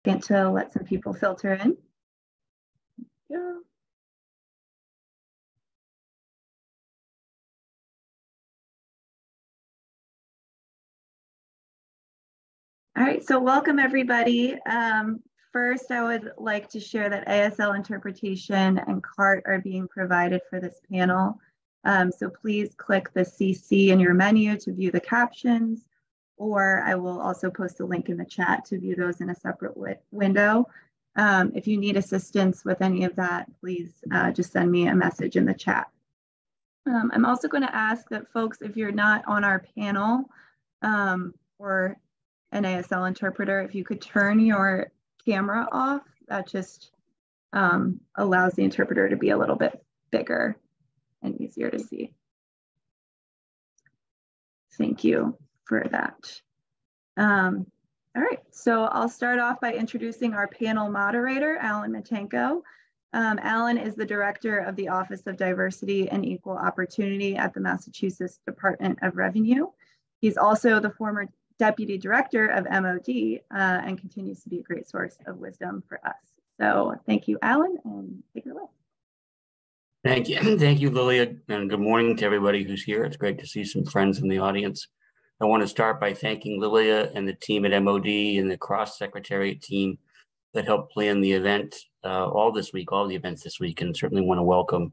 second to let some people filter in. Yeah. All right, so welcome everybody. First, I would like to share that ASL interpretation and CART are being provided for this panel. So please click the CC in your menu to view the captions, or I will also post a link in the chat to view those in a separate window. If you need assistance with any of that, please just send me a message in the chat. I'm also going to ask that folks, if you're not on our panel or an ASL interpreter, if you could turn your camera off, that just allows the interpreter to be a little bit bigger and easier to see. Thank you for that. All right, so I'll start off by introducing our panel moderator, Allan Motenko. Allan is the director of the Office of Diversity and Equal Opportunity at the Massachusetts Department of Revenue. He's also the former Deputy Director of MOD and continues to be a great source of wisdom for us. So thank you, Allan, and take it away. Thank you. Thank you, Lilia, and good morning to everybody who's here. It's great to see some friends in the audience. I want to start by thanking Lilia and the team at MOD and the cross-secretariat team that helped plan the event all the events this week, and certainly want to welcome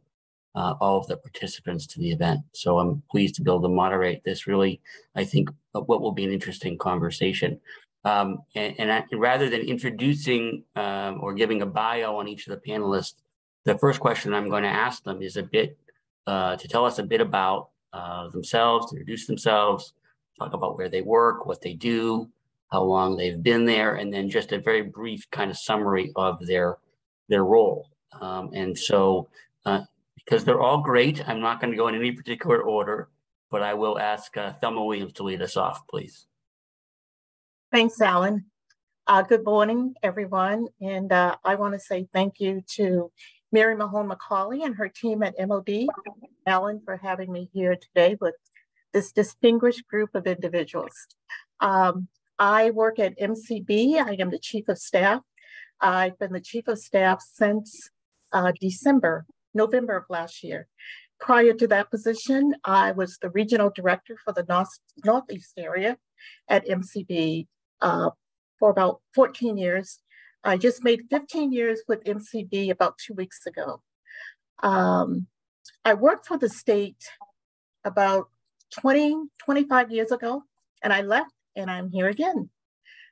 all of the participants to the event. So I'm pleased to be able to moderate this really, I think, what will be an interesting conversation. Rather than introducing or giving a bio on each of the panelists, the first question I'm going to ask them is a bit to tell us a bit about themselves, to introduce themselves, talk about where they work, what they do, how long they've been there, and then just a very brief kind of summary of their role. Because they're all great, I'm not going to go in any particular order, but I will ask Thelma Williams to lead us off, please. Thanks, Allan. Good morning, everyone. And I want to say thank you to Mary Mahone McCauley and her team at MOD, Allan, for having me here today with this distinguished group of individuals. I work at MCB. I am the Chief of Staff. I've been the Chief of Staff since November of last year. Prior to that position, I was the Regional Director for the Northeast area at MCB for about 14 years. I just made 15 years with MCB about 2 weeks ago. I worked for the state about 25 years ago, and I left, and I'm here again.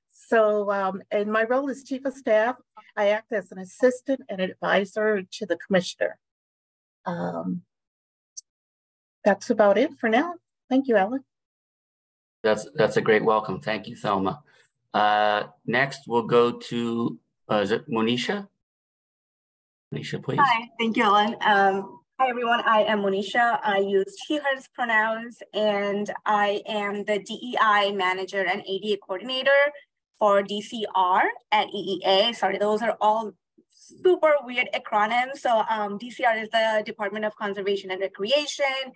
So in my role as Chief of Staff, I act as an assistant and advisor to the commissioner. That's about it for now. Thank you, Allan. That's a great welcome. Thank you, Thelma. Next, we'll go to, is it Moneesha? Moneesha, please. Hi, thank you, Allan. Hi, everyone. I am Moneesha. I use she, hers pronouns, and I am the DEI manager and ADA coordinator for DCR at EEA. Sorry, those are all super weird acronyms. So DCR is the Department of Conservation and Recreation,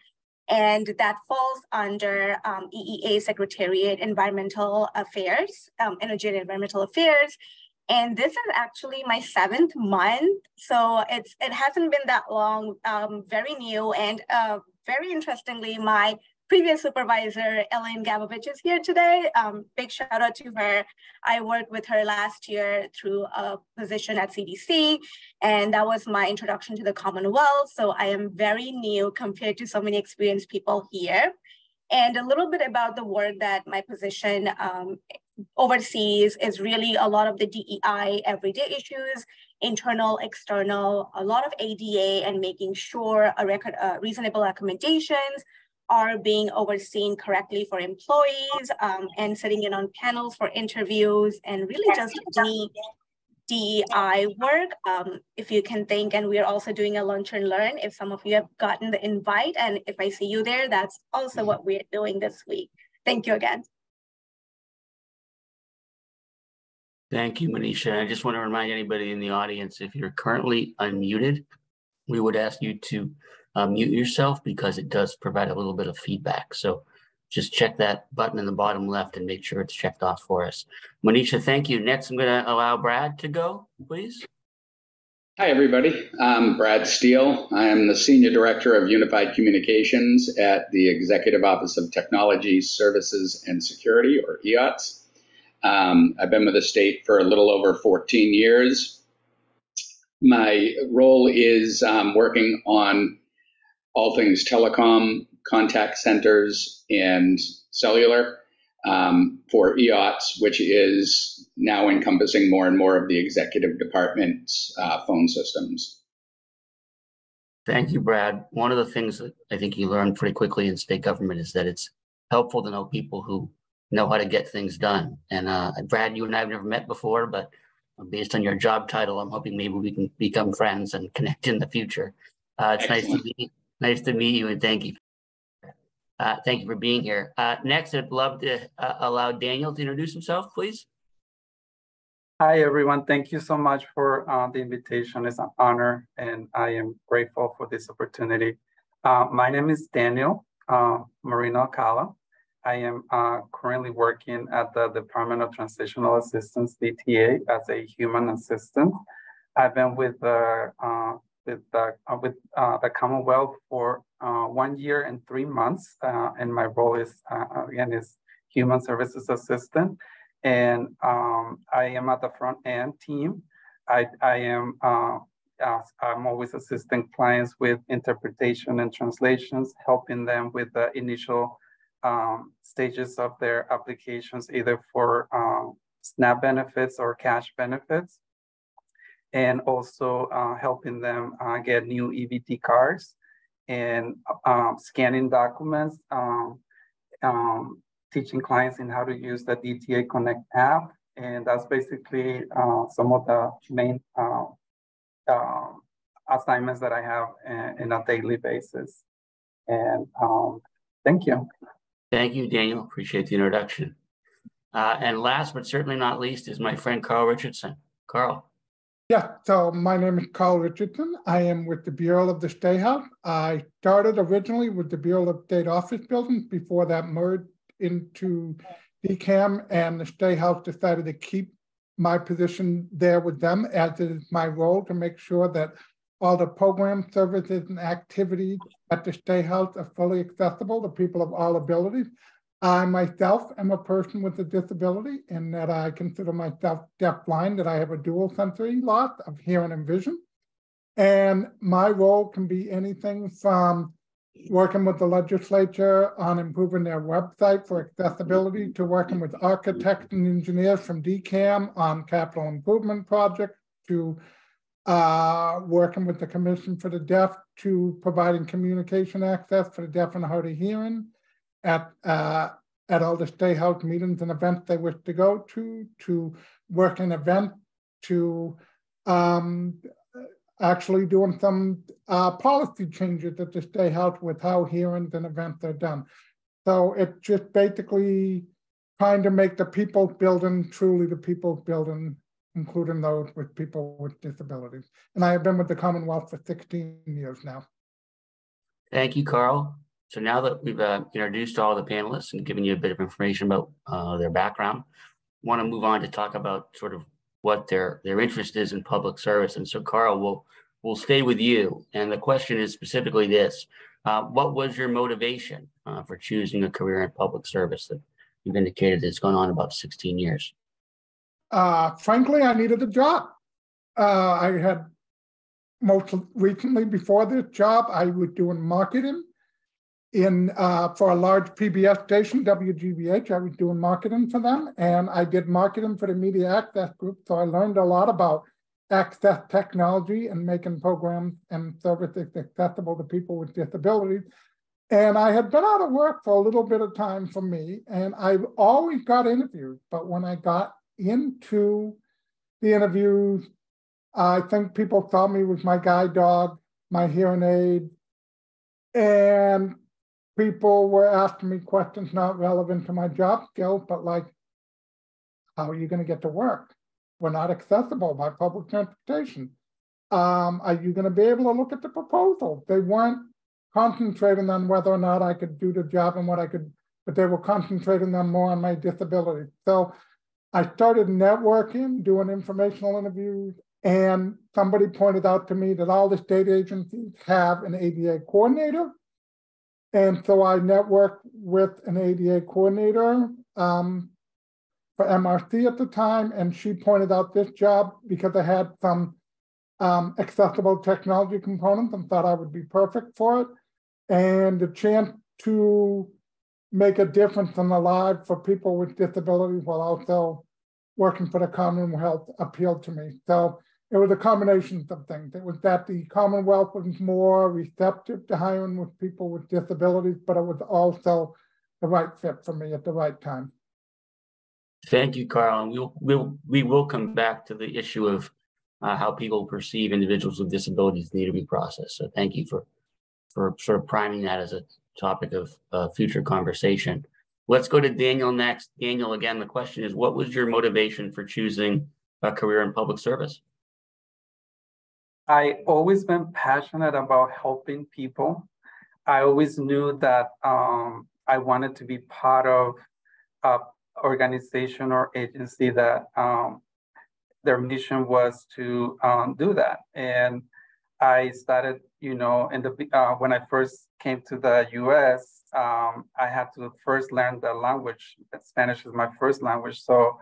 and that falls under EEA Secretariat Environmental Affairs, Energy and Environmental Affairs. And this is actually my 7th month. So it hasn't been that long, very new. And very interestingly, my previous supervisor, Ellen Gabovich, is here today. Big shout out to her. I worked with her last year through a position at CDC, and that was my introduction to the Commonwealth. So I am very new compared to so many experienced people here. And a little bit about the work that my position oversees is really a lot of the DEI everyday issues, internal, external, a lot of ADA, and making sure reasonable accommodations are being overseen correctly for employees, and sitting in on panels for interviews, and really just any DEI work, if you can think. And we're also doing a lunch and learn. If some of you have gotten the invite, and if I see you there, that's also what we're doing this week. Thank you again. Thank you, Moneesha. I just want to remind anybody in the audience, if you're currently unmuted, we would ask you to mute yourself because it does provide a little bit of feedback. So just check that button in the bottom left and make sure it's checked off for us. Moneesha, thank you. Next, I'm going to allow Brad to go, please. Hi, everybody. I'm Brad Steele. I am the Senior Director of Unified Communications at the Executive Office of Technology, Services, and Security, or EOTSS. I've been with the state for a little over 14 years. My role is working on all things telecom, contact centers, and cellular for EOTSS, which is now encompassing more and more of the executive department's phone systems. Thank you, Brad. One of the things that I think you learn pretty quickly in state government is that it's helpful to know people who know how to get things done. And Brad, you and I have never met before, but based on your job title, I'm hoping maybe we can become friends and connect in the future. It's nice to meet you, and thank you. Thank you for being here. Next, I'd love to allow Daniel to introduce himself, please. Hi, everyone. Thank you so much for the invitation. It's an honor, and I am grateful for this opportunity. My name is Daniel Moreno, Alcala. I am currently working at the Department of Transitional Assistance, DTA, as a human assistant. I've been with the Commonwealth for 1 year and 3 months, and my role is again is human services assistant. And I am at the front end team. I'm always assisting clients with interpretation and translations, helping them with the initial stages of their applications, either for SNAP benefits or cash benefits, and also helping them get new EBT cards and scanning documents, teaching clients in how to use the DTA Connect app. And that's basically some of the main assignments that I have in a daily basis. And thank you. Thank you, Daniel. Appreciate the introduction. And last but certainly not least is my friend Carl Richardson. Carl. Yeah, so my name is Carl Richardson. I am with the Bureau of the State House. I started originally with the Bureau of State Office Buildings. Before that merged into DCAM, and the State House decided to keep my position there with them, as it is my role to make sure that all the programs, services, and activities at the State House are fully accessible to people of all abilities. I myself am a person with a disability in that I consider myself deafblind, that I have a dual sensory loss of hearing and vision. And my role can be anything from working with the legislature on improving their website for accessibility, to working with architects and engineers from DCAM on capital improvement projects, to working with the Commission for the Deaf, to providing communication access for the deaf and hard of hearing at all the State House meetings and events they wish to go to work an event, to actually doing some policy changes at the State House with how hearings and events are done. So it's just basically trying to make the people's building truly the people's building, including those with people with disabilities. And I have been with the Commonwealth for 16 years now. Thank you, Carl. So now that we've introduced all the panelists and given you a bit of information about their background, I want to move on to talk about sort of what their interest is in public service. And so, Carl, we'll stay with you. And the question is specifically this: what was your motivation for choosing a career in public service that you've indicated has gone on about 16 years? Frankly, I needed a job. I had most recently, before this job, I was doing marketing for a large PBS station, WGBH. I was doing marketing for them, and I did marketing for the Media Access Group. So I learned a lot about access technology and making programs and services accessible to people with disabilities. And I had been out of work for a little bit of time for me, and I've always got interviews. But when I got into the interviews, I think people saw me with my guide dog, my hearing aid, and people were asking me questions not relevant to my job skills, but like, how are you going to get to work? We're not accessible by public transportation. Are you going to be able to look at the proposal? They weren't concentrating on whether or not I could do the job and what I could but they were concentrating on more on my disability. So I started networking, doing informational interviews, and somebody pointed out to me that all the state agencies have an ADA coordinator. And so I networked with an ADA coordinator for MRC at the time, and she pointed out this job because I had some accessible technology components and thought I would be perfect for it. And the chance to make a difference in the lives for people with disabilities while also working for the Commonwealth appealed to me. So it was a combination of things. It was that the Commonwealth was more receptive to hiring with people with disabilities, but it was also the right fit for me at the right time. Thank you, Carl. And we will come back to the issue of how people perceive individuals with disabilities in the interview process. So thank you for sort of priming that as a topic of future conversation. Let's go to Daniel next. Daniel, again, the question is, what was your motivation for choosing a career in public service? I always been passionate about helping people. I always knew that I wanted to be part of an organization or agency that their mission was to do that. And I started, in the when I first came to the U.S., I had to first learn the language. Spanish is my first language, so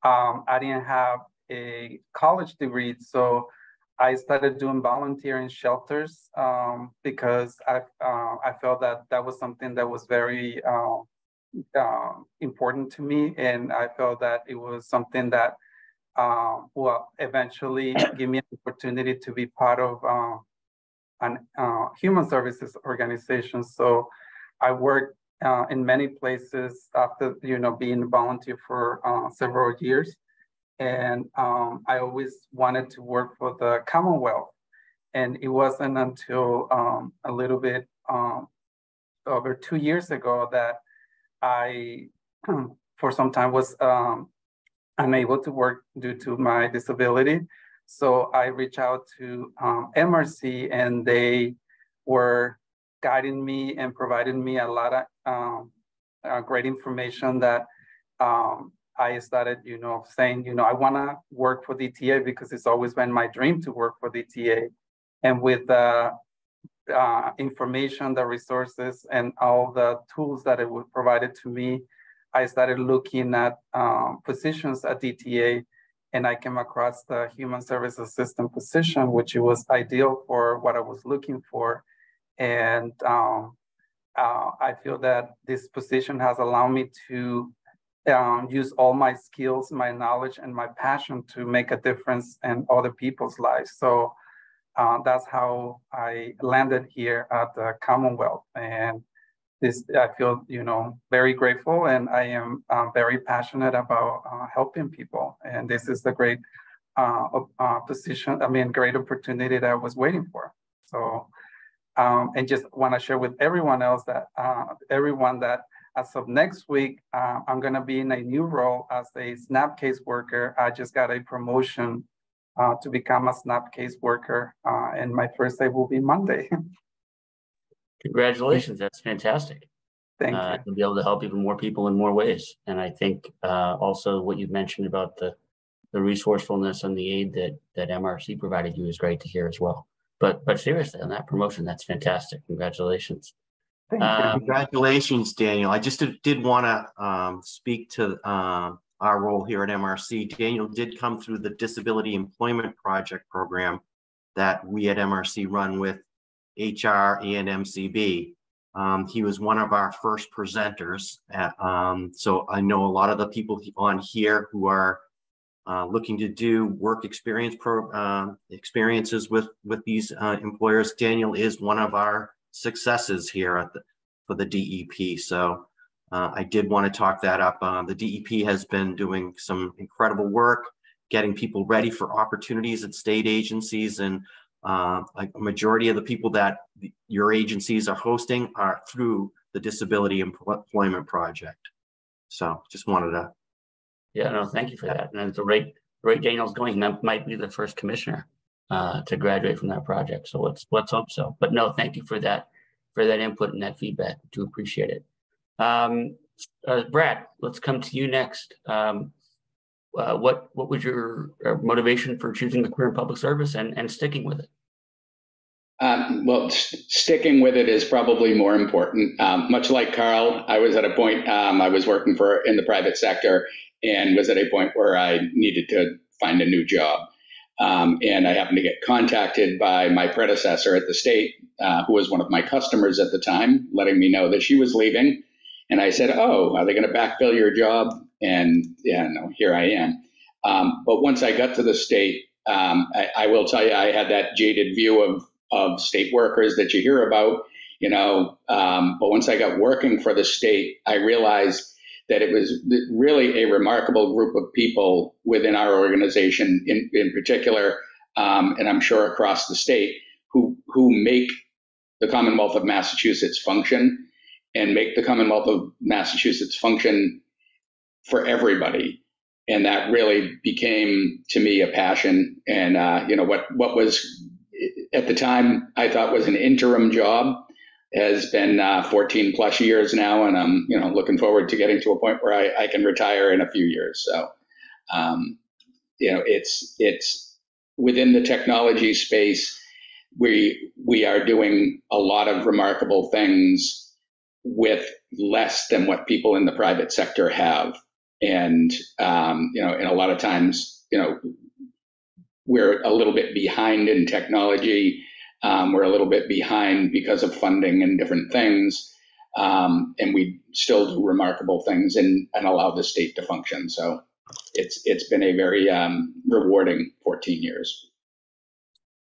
I didn't have a college degree. So I started doing volunteering shelters because I felt that was something that was very important to me, and I felt that it was something that will eventually give me an opportunity to be part of an human services organization. So I worked in many places after being a volunteer for several years. And I always wanted to work for the Commonwealth. And it wasn't until a little bit over 2 years ago that I, for some time, was unable to work due to my disability. So I reached out to MRC, and they were guiding me and providing me a lot of great information that I started, saying, I want to work for DTA because it's always been my dream to work for DTA. And with the information, the resources, and all the tools that it would provided to me, I started looking at positions at DTA, and I came across the human service assistant position, which was ideal for what I was looking for. And I feel that this position has allowed me to use all my skills, my knowledge, and my passion to make a difference in other people's lives. So that's how I landed here at the Commonwealth. And this, I feel, very grateful, and I am very passionate about helping people. And this is the great position, great opportunity that I was waiting for. So, and just want to share with everyone else that, as of next week, I'm going to be in a new role as a SNAP case worker. I just got a promotion to become a SNAP case worker, and my first day will be Monday. Congratulations, that's fantastic. Thank you. To be able to help even more people in more ways. And I think also what you mentioned about the resourcefulness and the aid that MRC provided you is great to hear as well. But seriously, on that promotion, that's fantastic. Congratulations. Thank you. Congratulations, Daniel. I just did want to speak to our role here at MRC. Daniel did come through the Disability Employment Project program that we at MRC run with HR and MCB. He was one of our first presenters. So I know a lot of the people on here who are looking to do work experiences with these employers. Daniel is one of our successes here for the DEP. So I did want to talk that up. The DEP has been doing some incredible work, getting people ready for opportunities at state agencies, and a majority of the people that your agencies are hosting are through the Disability Employment Project. So just wanted to. Yeah, no, thank you for that. And the rate Daniel's going, that might be the first commissioner to graduate from that project. So let's hope so. But no, thank you for that input and that feedback. I do appreciate it. Brad, let's come to you next. What was your motivation for choosing a career in public service and sticking with it? Well, sticking with it is probably more important. Much like Carl, I was at a point, I was working in the private sector and was at a point where I needed to find a new job. And I happened to get contacted by my predecessor at the state, who was one of my customers at the time, letting me know that she was leaving. And I said, oh, are they going to backfill your job? And yeah, no, here I am. But once I got to the state, I will tell you, I had that jaded view of state workers that you hear about, but once I got working for the state, I realized that it was really a remarkable group of people within our organization in particular, and I'm sure across the state, who make the Commonwealth of Massachusetts function and make the Commonwealth of Massachusetts function for everybody. And that really became, to me, a passion. And, what was at the time I thought was an interim job has been 14 plus years now. And I'm, looking forward to getting to a point where I can retire in a few years. So, it's within the technology space. We are doing a lot of remarkable things with less than what people in the private sector have. And, and a lot of times, we're a little bit behind in technology. We're a little bit behind because of funding and different things. And we still do remarkable things and allow the state to function. So it's been a very rewarding 14 years.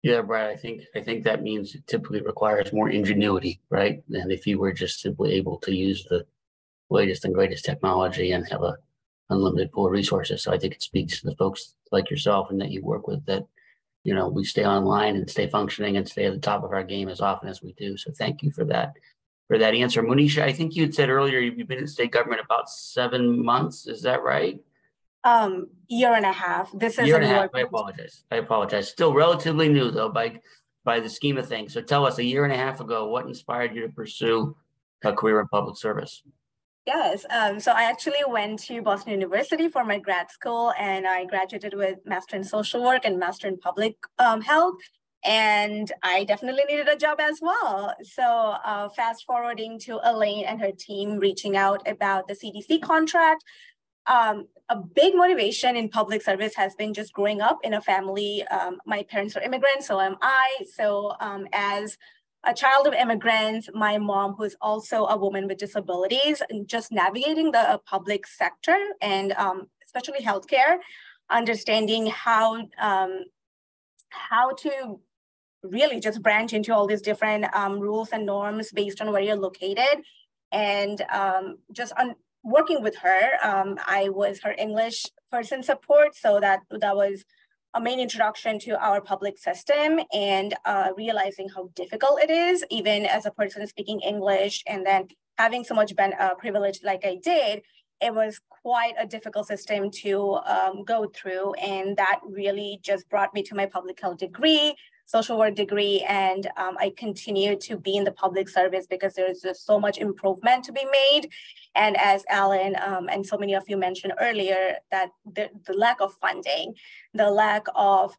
Yeah, Brad, I think that means it typically requires more ingenuity, right? Than if you were just simply able to use the latest and greatest technology and have a unlimited pool of resources. So I think it speaks to the folks like yourself and that you work with that, we stay online and stay functioning and stay at the top of our game as often as we do. So thank you for that answer. Moneesha, I think you'd said earlier you've been in state government about 7 months. Is that right? Year and a half. This is year and a half. I apologize. Still relatively new though by the scheme of things. So tell us, a year and a half ago, what inspired you to pursue a career in public service? Yes. So I actually went to Boston University for my grad school, and I graduated with Master in Social Work and Master in Public Health. And I definitely needed a job as well. So fast forwarding to Elaine and her team reaching out about the CDC contract. A big motivation in public service has been just growing up in a family. My parents are immigrants, so am I. So as a child of immigrants, my mom, who's also a woman with disabilities, and just navigating the public sector and especially healthcare, understanding how to really just branch into all these different rules and norms based on where you're located, and working with her, I was her English person support, so that was a main introduction to our public system, and realizing how difficult it is, even as a person speaking English, and then having so much privilege like I did, it was quite a difficult system to go through, and that really just brought me to my public health degree, social work degree, and I continue to be in the public service because there's just so much improvement to be made. And as Allan and so many of you mentioned earlier, that the lack of funding, the lack of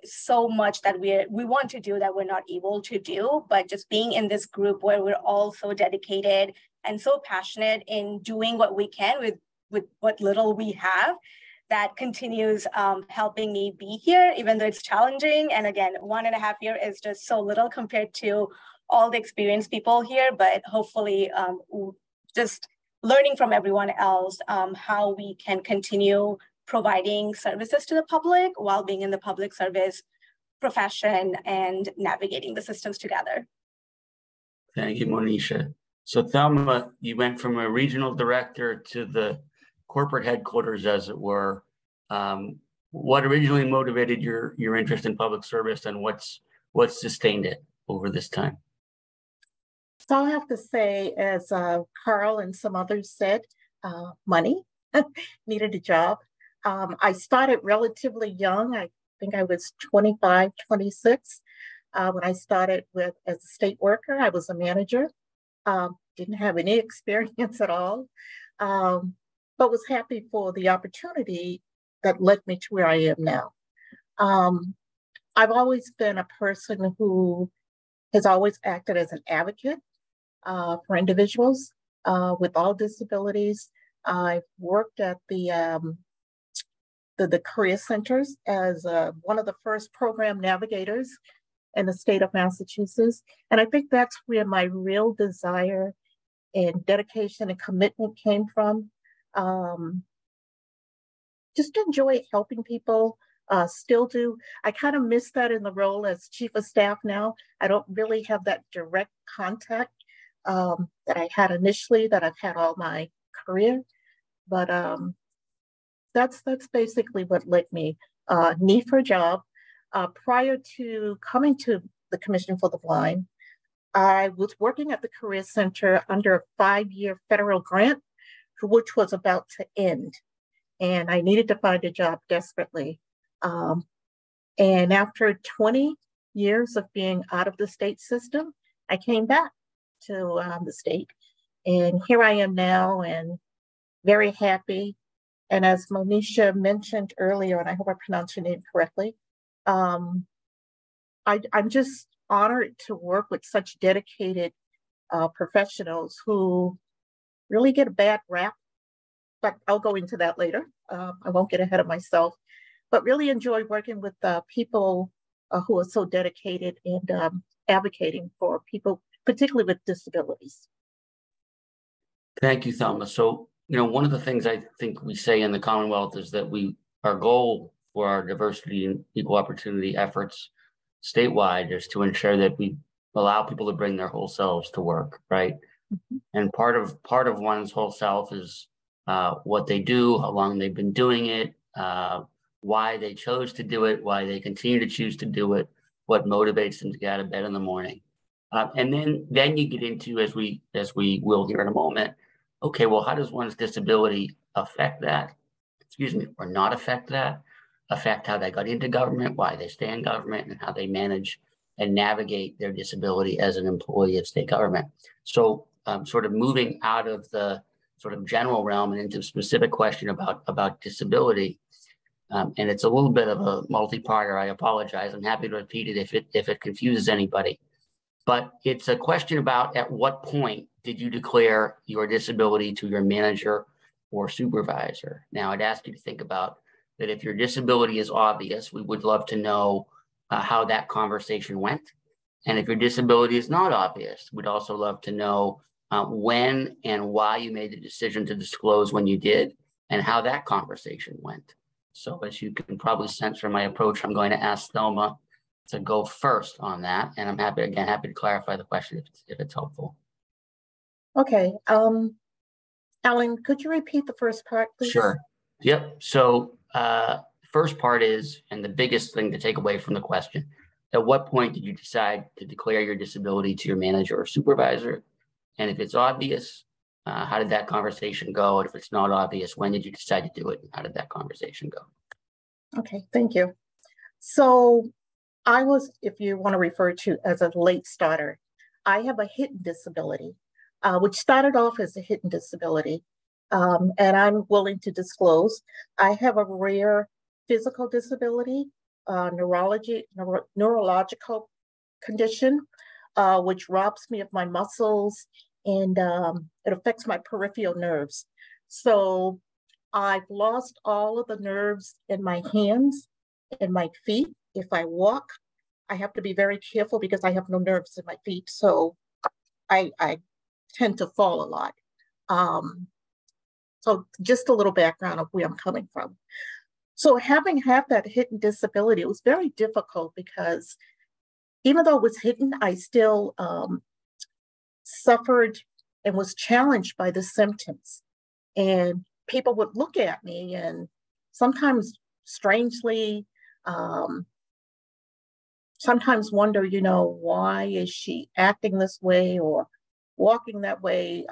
so much that we want to do that we're not able to do, but just being in this group where we're all so dedicated and so passionate in doing what we can with what little we have, that continues helping me be here, even though it's challenging. And again, 1.5 years is just so little compared to all the experienced people here, but hopefully just learning from everyone else how we can continue providing services to the public while being in the public service profession and navigating the systems together. Thank you, Moneesha. So Thelma, you went from a regional director to the corporate headquarters, as it were. What originally motivated your interest in public service, and what's sustained it over this time? So I'll have to say, as Carl and some others said, money, needed a job. I started relatively young. I think I was 25, 26 when I started as a state worker. I was a manager. didn't have any experience at all, but was happy for the opportunity that led me to where I am now. I've always been a person who has always acted as an advocate for individuals with all disabilities. I've worked at the career centers as one of the first program navigators in the state of Massachusetts. And I think that's where my real desire and dedication and commitment came from. Just enjoy helping people, still do. I kind of miss that in the role as chief of staff now. I don't really have that direct contact that I had initially, that I've had all my career. But that's basically what led me. Need for a job. Prior to coming to the Commission for the Blind, I was working at the Career Center under a 5-year federal grant, which was about to end. And I needed to find a job desperately. And after 20 years of being out of the state system, I came back to the state. And here I am now, and very happy. And as Moneesha mentioned earlier, and I hope I pronounced your name correctly, I'm just honored to work with such dedicated professionals who really get a bad rap, but I'll go into that later. I won't get ahead of myself, but really enjoy working with people who are so dedicated and advocating for people, particularly with disabilities. Thank you, Thelma. So, one of the things I think we say in the Commonwealth is that our goal for our diversity and equal opportunity efforts statewide is to ensure that we allow people to bring their whole selves to work, right? Mm-hmm. And part of one's whole self is what they do, how long they've been doing it, why they chose to do it, why they continue to choose to do it, what motivates them to get out of bed in the morning. And then you get into, as we will here in a moment, okay, well, how does one's disability affect that? Or not affect that? Affect how they got into government, why they stay in government, and how they manage and navigate their disability as an employee of state government. So sort of moving out of the sort of general realm and into a specific question about disability. And it's a little bit of a multi-parter. I apologize. I'm happy to repeat it if it confuses anybody. But it's a question about, at what point did you declare your disability to your manager or supervisor? Now, I'd ask you to think about that. If your disability is obvious, we would love to know how that conversation went. And if your disability is not obvious, we'd also love to know when and why you made the decision to disclose when you did, and how that conversation went. So as you can probably sense from my approach, I'm going to ask Thelma to go first on that. And I'm happy to clarify the question if it's helpful. Okay. Allan, could you repeat the first part, please? Sure. Yep. So first part is, and the biggest thing to take away from the question, at what point did you decide to declare your disability to your manager or supervisor? And if it's obvious, how did that conversation go? And if it's not obvious, when did you decide to do it? And how did that conversation go? Okay, thank you. So I was, if you want to refer to as a late starter, I have a hidden disability, which started off as a hidden disability. And I'm willing to disclose, I have a rare physical disability, neurological condition, which robs me of my muscles, and it affects my peripheral nerves. So I've lost all of the nerves in my hands and my feet. If I walk, I have to be very careful because I have no nerves in my feet. So I tend to fall a lot. So just a little background of where I'm coming from. So having had that hidden disability, it was very difficult because even though it was hidden, I still suffered and was challenged by the symptoms. And people would look at me and sometimes strangely, sometimes wonder, why is she acting this way or walking that way?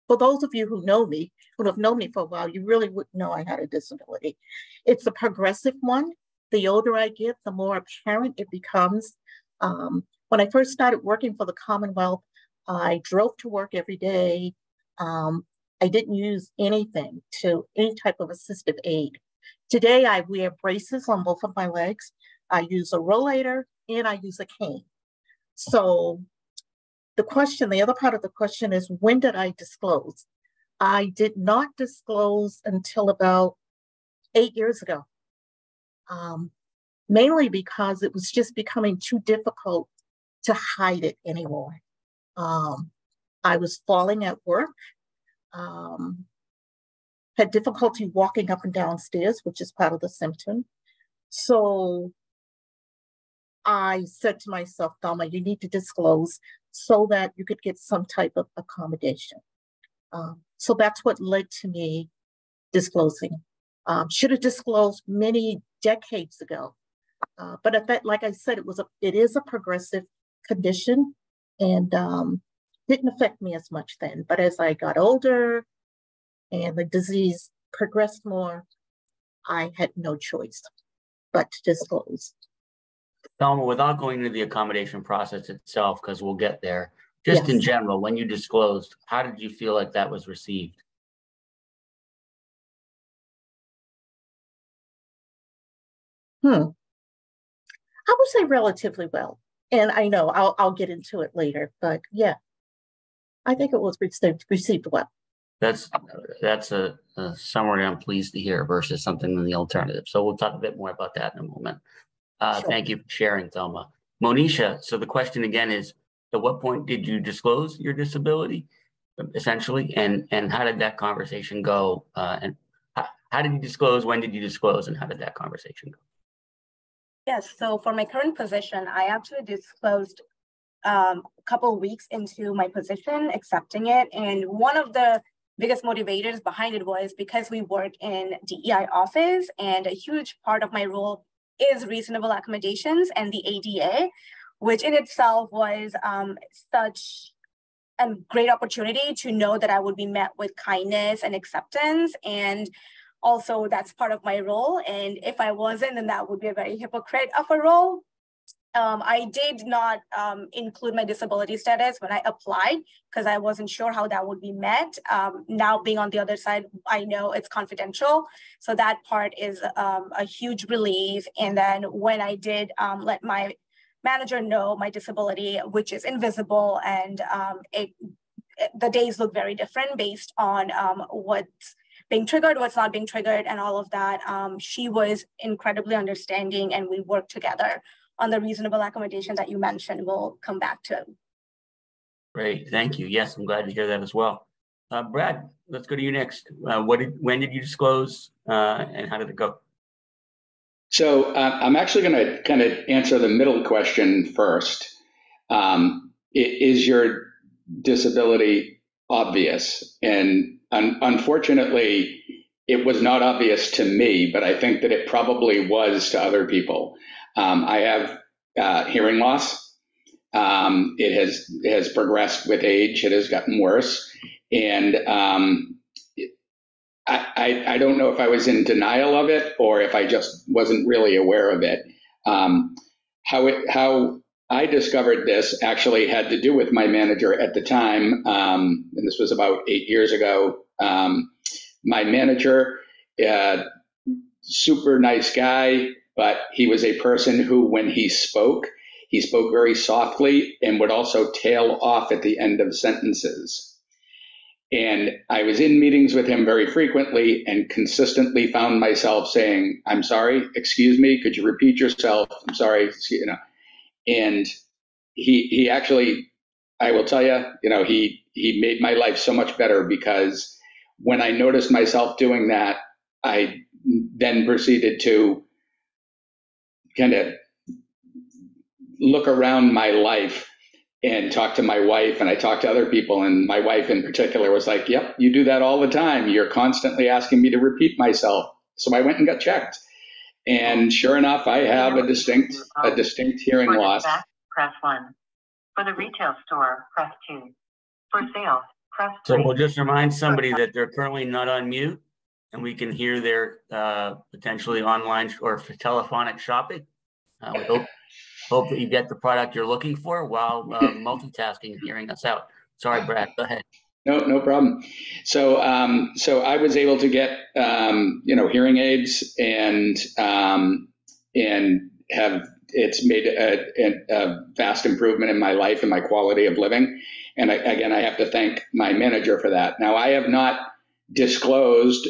For those of you who know me, who have known me for a while, you really wouldn't know I had a disability. It's a progressive one. The older I get, the more apparent it becomes. When I first started working for the Commonwealth, I drove to work every day. I didn't use any type of assistive aid. Today, I wear braces on both of my legs. I use a rollator and I use a cane. So the other part of the question is, when did I disclose? I did not disclose until about 8 years ago, mainly because it was just becoming too difficult to hide it anymore. I was falling at work, had difficulty walking up and down stairs, which is part of the symptom. So I said to myself, Thelma, you need to disclose so that you could get some type of accommodation. So that's what led to me disclosing. Should have disclosed many decades ago. But at that, like I said, it is a progressive condition and didn't affect me as much then. But as I got older and the disease progressed more, I had no choice but to disclose. Thelma, without going into the accommodation process itself, because we'll get there, just Yes. in general, when you disclosed, how did you feel like that was received? I would say relatively well. And I know I'll get into it later, but yeah, I think it was received well. That's a summary I'm pleased to hear versus something in the alternative. So we'll talk a bit more about that in a moment. Sure. Thank you for sharing, Thelma. Moneesha, so the question again is, at what point did you disclose your disability, essentially, and how did that conversation go? And how did you disclose, when did you disclose, and how did that conversation go? Yes, so for my current position, I actually disclosed a couple of weeks into my position, accepting it. And one of the biggest motivators behind it was because we work in DEI office, and a huge part of my role is reasonable accommodations and the ADA, which in itself was such a great opportunity to know that I would be met with kindness and acceptance. And also that's part of my role. And if I wasn't, then that would be a very hypocrite of a role. I did not include my disability status when I applied because I wasn't sure how that would be met. Now being on the other side, I know it's confidential. So that part is a huge relief. And then when I did let my manager know my disability, which is invisible, and the days look very different based on what's being triggered, what's not being triggered, and all of that. She was incredibly understanding, and we worked together on the reasonable accommodation that you mentioned. We'll come back to. Great, thank you. Yes, I'm glad to hear that as well. Brad, let's go to you next. When did you disclose, and how did it go? So I'm actually going to kind of answer the middle question first. Is your disability obvious? And unfortunately, it was not obvious to me, but I think that it probably was to other people. I have hearing loss. It has progressed with age. It has gotten worse. And I don't know if I was in denial of it or if I just wasn't really aware of it. How I discovered this actually had to do with my manager at the time, and this was about 8 years ago. My manager, super nice guy, but he was a person who, when he spoke very softly and would also tail off at the end of sentences. And I was in meetings with him very frequently and consistently found myself saying, "I'm sorry, excuse me, could you repeat yourself? I'm sorry," you know. And he actually, I will tell you, he made my life so much better, because when I noticed myself doing that, I then proceeded to kind of look around my life and talk to my wife, and I talked to other people, and my wife in particular was like, "Yep, you do that all the time. You're constantly asking me to repeat myself." So I went and got checked, and sure enough, I have a distinct hearing loss. Press 1. For the retail store, press 2. For sales, press 3. So we'll just remind somebody that they're currently not on mute, and we can hear their potentially online or telephonic shopping. We hope that you get the product you're looking for while multitasking and hearing us out. Sorry, Brad, go ahead. No problem. So, so I was able to get, hearing aids and it's made a vast improvement in my life and my quality of living. And again, I have to thank my manager for that. Now, I have not disclosed,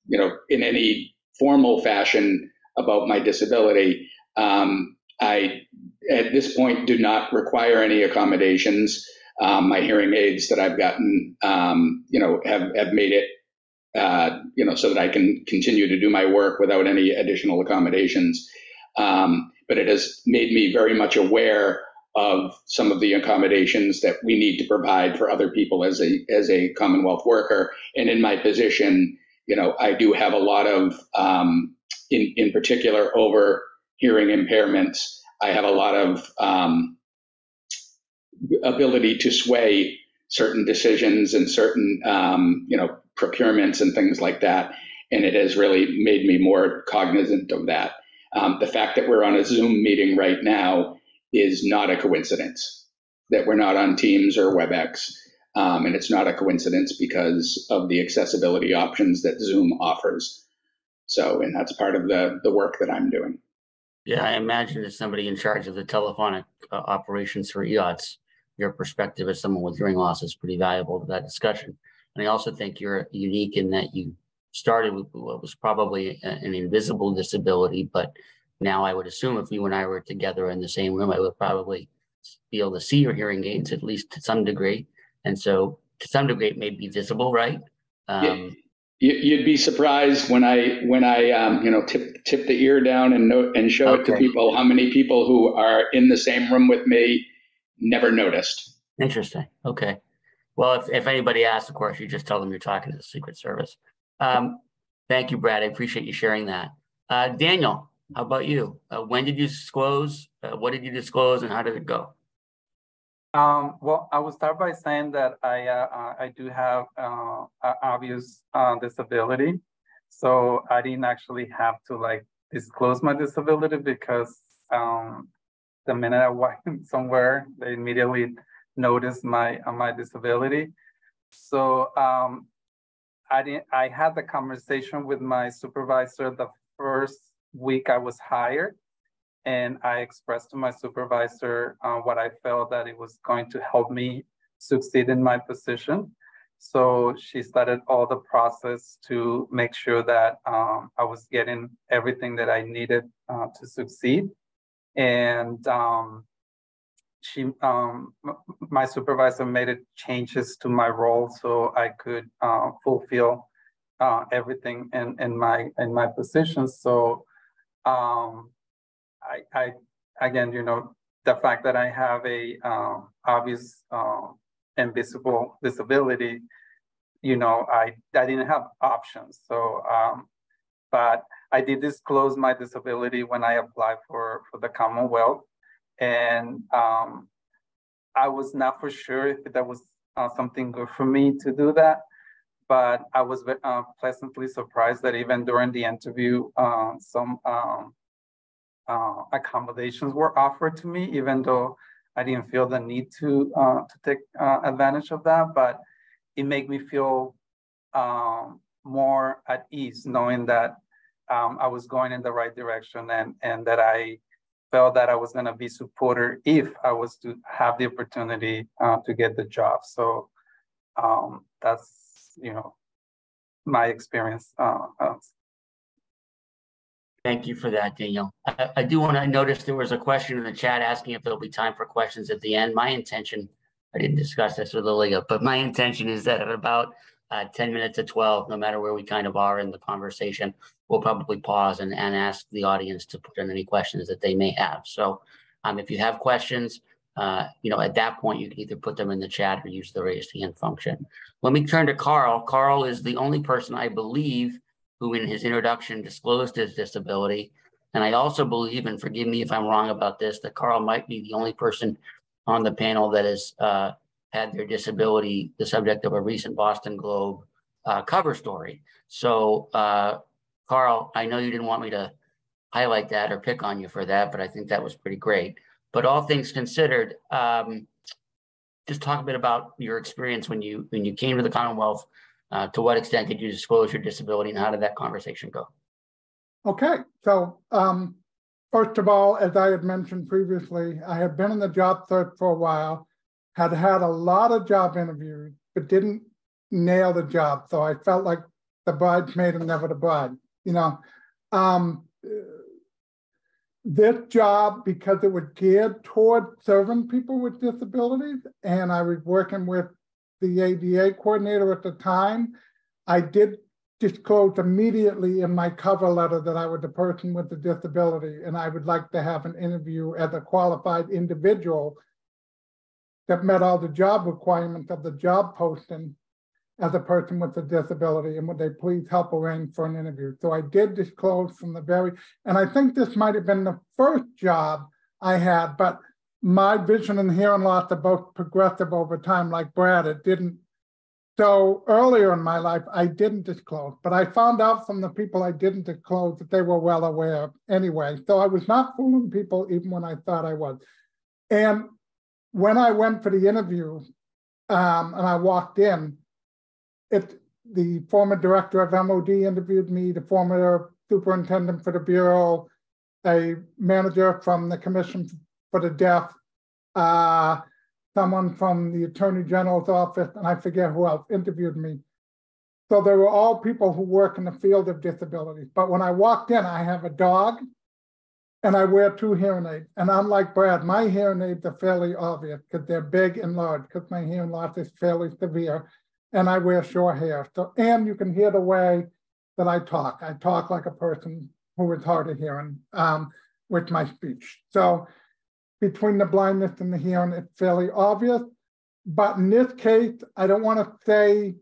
in any formal fashion about my disability. I, at this point, do not require any accommodations. My hearing aids that I've gotten, have made it, so that I can continue to do my work without any additional accommodations. But it has made me very much aware of some of the accommodations that we need to provide for other people as a Commonwealth worker. And in my position, I do have a lot of, in particular, over hearing impairments. I have a lot of ability to sway certain decisions and certain, procurements and things like that. And it has really made me more cognizant of that. The fact that we're on a Zoom meeting right now is not a coincidence, that we're not on Teams or WebEx. And it's not a coincidence because of the accessibility options that Zoom offers. So, and that's part of the work that I'm doing. Yeah, I imagine as somebody in charge of the telephonic operations for EOTSS, your perspective as someone with hearing loss is pretty valuable to that discussion. And I also think you're unique in that you started with what was probably an invisible disability, but now I would assume if you and I were together in the same room, I would probably be able to see your hearing aids, at least to some degree. And so to some degree, it may be visible, right? You'd be surprised when I tip the ear down and show it to people, how many people who are in the same room with me never noticed. Interesting. Okay. Well, if anybody asks, of course, you just tell them you're talking to the Secret Service. Thank you, Brad. I appreciate you sharing that. Daniel, how about you? When did you disclose? What did you disclose, and how did it go? Well, I will start by saying that I do have an obvious disability, so I didn't actually have to disclose my disability because the minute I went somewhere, they immediately noticed my disability. So I had the conversation with my supervisor the first week I was hired. And I expressed to my supervisor what I felt that it was going to help me succeed in my position. So she started all the process to make sure that I was getting everything that I needed to succeed. And my supervisor made changes to my role so I could fulfill everything in my position. So. I again, the fact that I have a obvious invisible disability, I didn't have options. So, but I did disclose my disability when I applied for the Commonwealth, and I was not for sure if that was something good for me to do that. But I was pleasantly surprised that even during the interview, some accommodations were offered to me, even though I didn't feel the need to take advantage of that. But it made me feel more at ease, knowing that I was going in the right direction and that I felt that I was going to be supported if I was to have the opportunity to get the job. So that's, my experience. Thank you for that, Daniel. I do want to notice there was a question in the chat asking if there'll be time for questions at the end. My intention, I didn't discuss this with Lilia, but my intention is that at about 10 minutes to 12, no matter where we kind of are in the conversation, we'll probably pause and ask the audience to put in any questions that they may have. So if you have questions, at that point, you can either put them in the chat or use the raise hand function. Let me turn to Carl. Carl is the only person I believe who in his introduction disclosed his disability. And I also believe, and forgive me if I'm wrong about this, that Carl might be the only person on the panel that has had their disability the subject of a recent Boston Globe cover story. So Carl, I know you didn't want me to highlight that or pick on you for that, but I think that was pretty great. But all things considered, just talk a bit about your experience when you came to the Commonwealth. To what extent did you disclose your disability, and how did that conversation go? Okay, so first of all, as I had mentioned previously, I had been in the job search for a while, had had a lot of job interviews, but didn't nail the job. So I felt like the bridesmaid and never the bride, you know. This job, because it was geared toward serving people with disabilities, and I was working with the ADA coordinator at the time, I did disclose immediately in my cover letter that I was a person with a disability, and I would like to have an interview as a qualified individual that met all the job requirements of the job posting as a person with a disability, and would they please help arrange for an interview. So I did disclose from the very, and I think this might have been the first job I had, but my vision and hearing loss are both progressive over time, like Brad. It didn't. So earlier in my life, I didn't disclose, but I found out from the people I didn't disclose that they were well aware anyway. So I was not fooling people even when I thought I was. And when I went for the interview and I walked in, the former director of MOD interviewed me, the former superintendent for the Bureau, a manager from the Commission for the Deaf, someone from the Attorney General's office, and I forget who else interviewed me. So they were all people who work in the field of disabilities. But when I walked in, I have a dog and I wear 2 hearing aids. And unlike Brad, my hearing aids are fairly obvious because they're big and large, because my hearing loss is fairly severe, and I wear short hair. So, and you can hear the way that I talk. I talk like a person who is hard of hearing with my speech. So between the blindness and the hearing, it's fairly obvious. But in this case, I don't want to say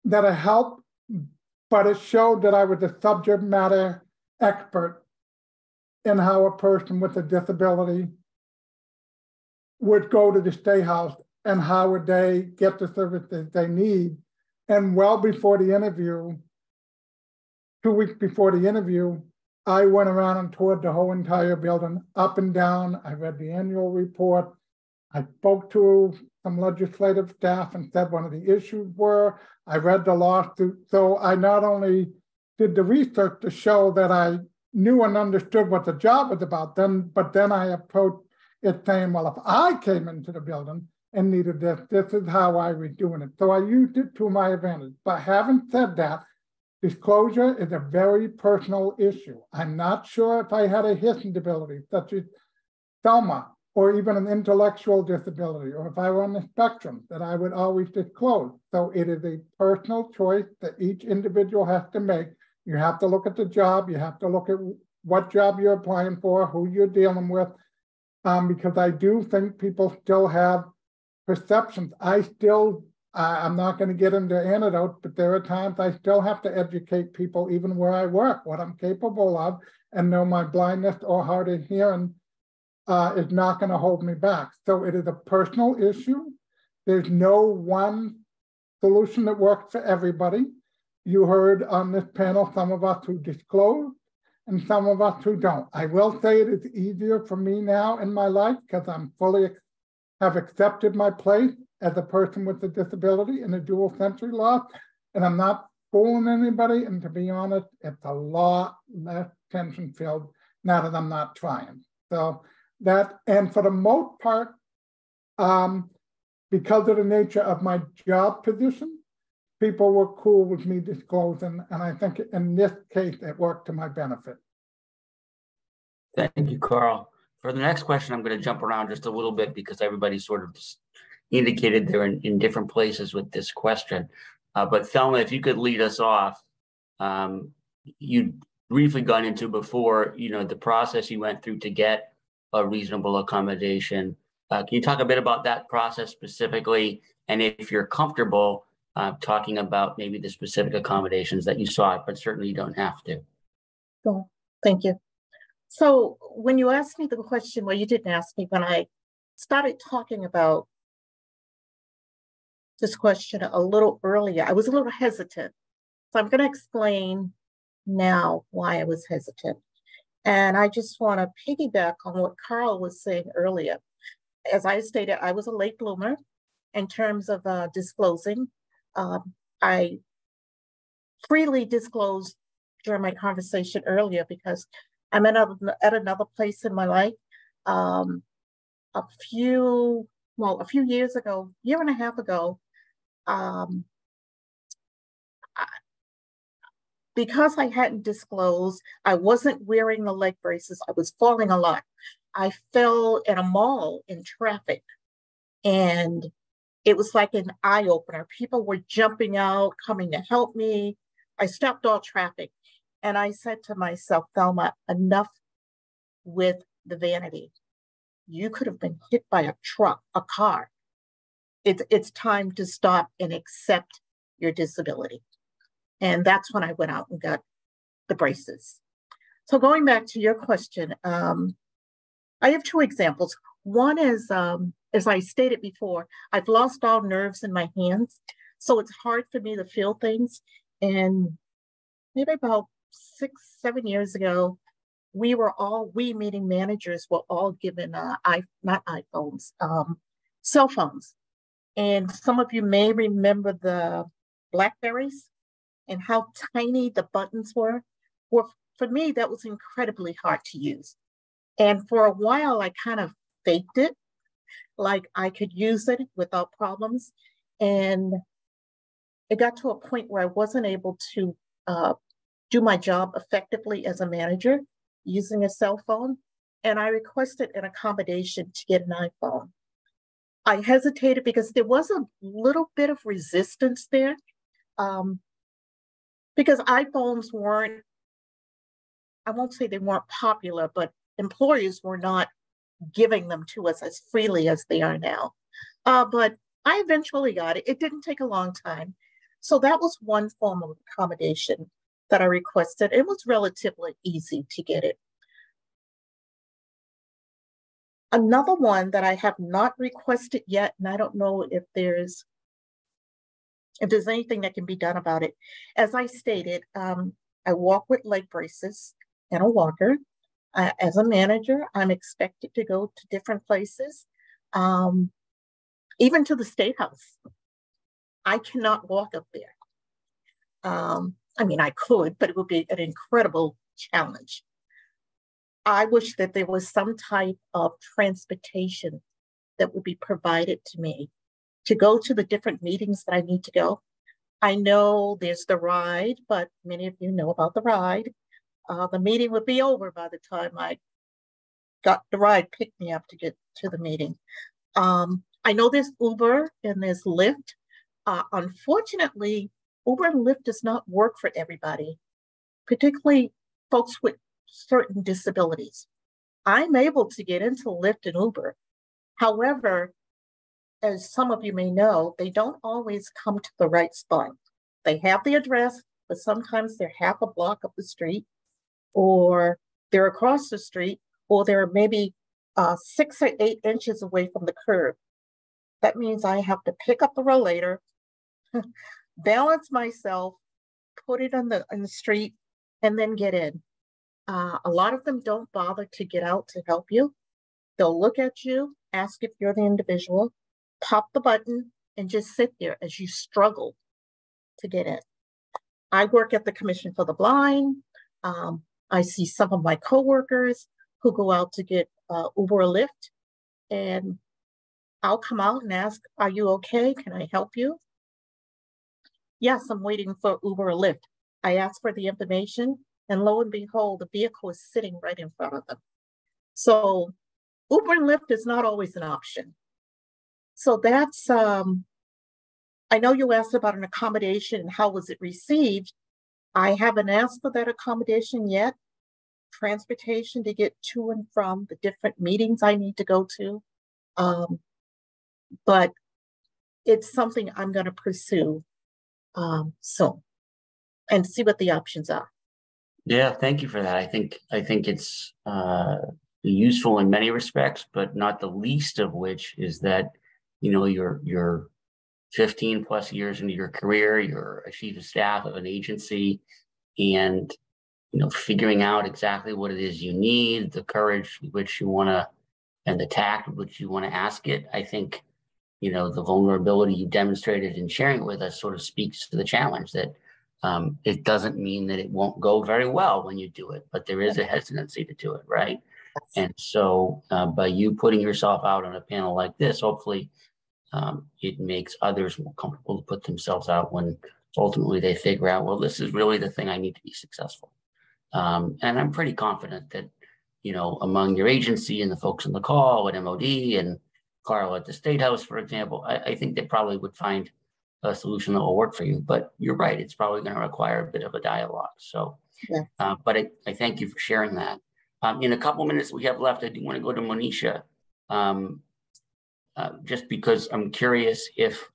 that it helped, but it showed that I was a subject matter expert in how a person with a disability would go to the State House and how would they get the services they need. And well before the interview, 2 weeks before the interview, I went around and toured the whole entire building up and down. I read the annual report. I spoke to some legislative staff and said one of the issues were. I read the lawsuit. So I not only did the research to show that I knew and understood what the job was about, but then I approached it saying, well, if I came into the building and needed this, this is how I was doing it. So I used it to my advantage. But having said that, disclosure is a very personal issue. I'm not sure if I had a hearing disability, such as Thelma, or even an intellectual disability, or if I were on the spectrum, that I would always disclose. So it is a personal choice that each individual has to make. You have to look at the job. You have to look at what job you're applying for, who you're dealing with, because I do think people still have perceptions. I'm not going to get into anecdotes, but there are times I still have to educate people, even where I work, what I'm capable of, and know my blindness or hard of hearing is not going to hold me back. So it is a personal issue. There's no one solution that works for everybody. You heard on this panel some of us who disclose and some of us who don't. I will say it is easier for me now in my life because I'm fully have accepted my place as a person with a disability in a dual sensory loss, and I'm not fooling anybody. And to be honest, it's a lot less tension filled now that I'm not trying. So that, and for the most part, because of the nature of my job position, people were cool with me disclosing, and I think in this case, it worked to my benefit. Thank you, Carl. For the next question, I'm going to jump around just a little bit because everybody sort of indicated they're in different places with this question. But Thelma, if you could lead us off, you briefly gone into before, the process you went through to get a reasonable accommodation. Can you talk a bit about that process specifically? And if you're comfortable talking about maybe the specific accommodations that you sought, but certainly you don't have to. Cool. Thank you. So when you asked me the question, well, you didn't ask me, when I started talking about this question a little earlier, I was a little hesitant. So I'm going to explain now why I was hesitant. And I just want to piggyback on what Carl was saying earlier. as I stated, I was a late bloomer in terms of disclosing. I freely disclosed during my conversation earlier because I'm at another place in my life. A few years ago, year and a half ago, because I hadn't disclosed, I wasn't wearing the leg braces. I was falling a lot. I fell in a mall in traffic, and it was like an eye opener. People were jumping out, coming to help me. I stopped all traffic, and I said to myself, Thelma, enough with the vanity. You could have been hit by a truck, a car. It's time to stop and accept your disability. And that's when I went out and got the braces. So going back to your question, I have two examples. One is, as I stated before, I've lost all nerves in my hands. So it's hard for me to feel things. And maybe about 6-7 years ago, we meeting managers were all given, not iPhones, cell phones. And some of you may remember the Blackberries and how tiny the buttons were. Well, for me, that was incredibly hard to use. And for a while, I kind of faked it, like I could use it without problems. And it got to a point where I wasn't able to do my job effectively as a manager using a cell phone. And I requested an accommodation to get an iPhone. I hesitated because there was a little bit of resistance there. Because iPhones weren't, I won't say they weren't popular, but employers were not giving them to us as freely as they are now. But I eventually got it. It didn't take a long time. So that was one form of accommodation that I requested. It was relatively easy to get it. Another one that I have not requested yet, and I don't know if there's anything that can be done about it. As I stated, I walk with leg braces and a walker. As a manager, I'm expected to go to different places, even to the State House. I cannot walk up there. I mean, I could, but it would be an incredible challenge. I wish that there was some type of transportation that would be provided to me to go to the different meetings that I need to go. I know there's the ride, but many of you know about the ride. The meeting would be over by the time I got the ride, picked me up to get to the meeting. I know there's Uber and there's Lyft. Unfortunately, Uber and Lyft does not work for everybody, particularly folks with certain disabilities. I'm able to get into Lyft and Uber. However, as some of you may know, they don't always come to the right spot. They have the address, but sometimes they're half a block up the street, or they're across the street, or they're maybe 6 or 8 inches away from the curb. That means I have to pick up the rollator, balance myself, put it on the street, and then get in. A lot of them don't bother to get out to help you. They'll look at you, ask if you're the individual, pop the button, and just sit there as you struggle to get in. I work at the Commission for the Blind. I see some of my coworkers who go out to get Uber or Lyft, and I'll come out and ask, are you okay? Can I help you? Yes, I'm waiting for Uber or Lyft. I ask for the information, and lo and behold, the vehicle is sitting right in front of them. So Uber and Lyft is not always an option. So that's, I know you asked about an accommodation and how was it received. I haven't asked for that accommodation yet. Transportation to get to and from the different meetings I need to go to. But it's something I'm going to pursue soon and see what the options are. Yeah, thank you for that. I think it's useful in many respects, but not the least of which is that, you know, you're 15 plus years into your career, you're a chief of staff of an agency, and, you know, figuring out exactly what it is you need, the courage with which you want to and the tact with which you want to ask it, I think, you know, the vulnerability you demonstrated in sharing it with us sort of speaks to the challenge that it doesn't mean that it won't go very well when you do it, but there is a hesitancy to do it, right? And so by you putting yourself out on a panel like this, hopefully it makes others more comfortable to put themselves out when ultimately they figure out, well, this is really the thing I need to be successful. And I'm pretty confident that, you know, among your agency and the folks on the call at MOD and Carl at the State House, for example, I think they probably would find a solution that will work for you. But you're right, it's probably going to require a bit of a dialogue. So, but I thank you for sharing that. In a couple minutes we have left, I do want to go to Moneesha, just because I'm curious if,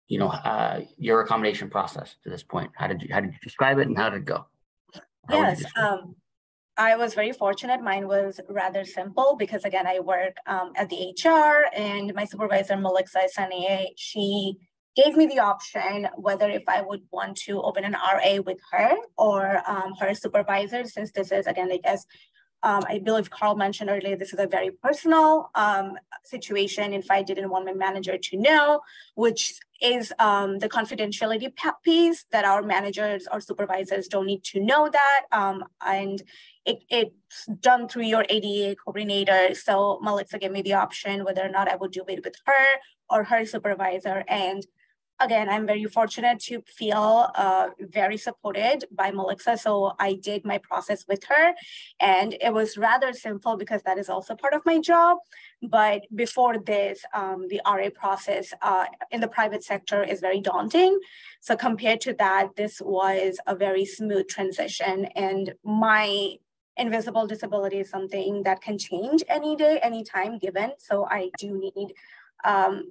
you know, your accommodation process to this point. How did you describe it and how did it go? Yes, I was very fortunate. Mine was rather simple because again, I work at the HR and my supervisor, Melissa Sania, she gave me the option whether if I would want to open an RA with her or her supervisor, since this is again, I guess, I believe Carl mentioned earlier, this is a very personal situation. If I didn't want my manager to know, which is the confidentiality piece that our managers or supervisors don't need to know that. And it's done through your ADA coordinator. So Melissa gave me the option whether or not I would do it with her or her supervisor. And again, I'm very fortunate to feel very supported by Melissa. So I did my process with her and it was rather simple because that is also part of my job. But before this, the RA process in the private sector is very daunting. So compared to that, this was a very smooth transition. And my invisible disability is something that can change any day, anytime given. So I do need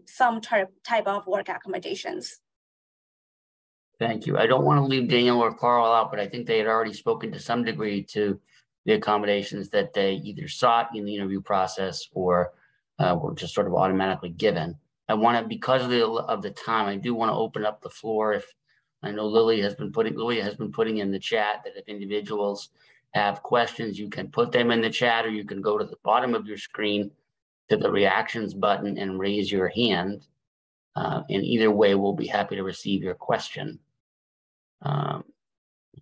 some type of work accommodations. Thank you. I don't want to leave Daniel or Carl out, but I think they had already spoken to some degree to the accommodations that they either sought in the interview process or were just sort of automatically given. I want to, because of the time, I do want to open up the floor. If I know Lilia has been putting in the chat that if individuals have questions, you can put them in the chat, or you can go to the bottom of your screen to the reactions button and raise your hand. In either way, we'll be happy to receive your question.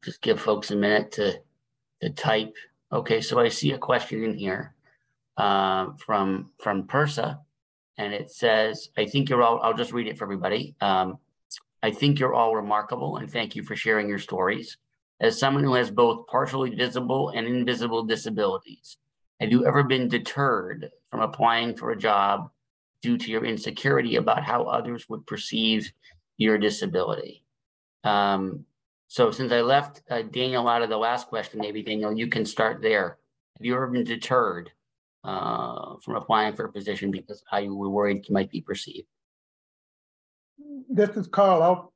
Just give folks a minute to type. Okay, so I see a question in here from Persa, and it says, I think you're all, I'll just read it for everybody. I think you're all remarkable, and thank you for sharing your stories. As someone who has both partially visible and invisible disabilities, have you ever been deterred from applying for a job due to your insecurity about how others would perceive your disability? So since I left Daniel out of the last question, maybe Daniel, you can start there. Have you ever been deterred from applying for a position because how you were worried you might be perceived? This is Carl. I'll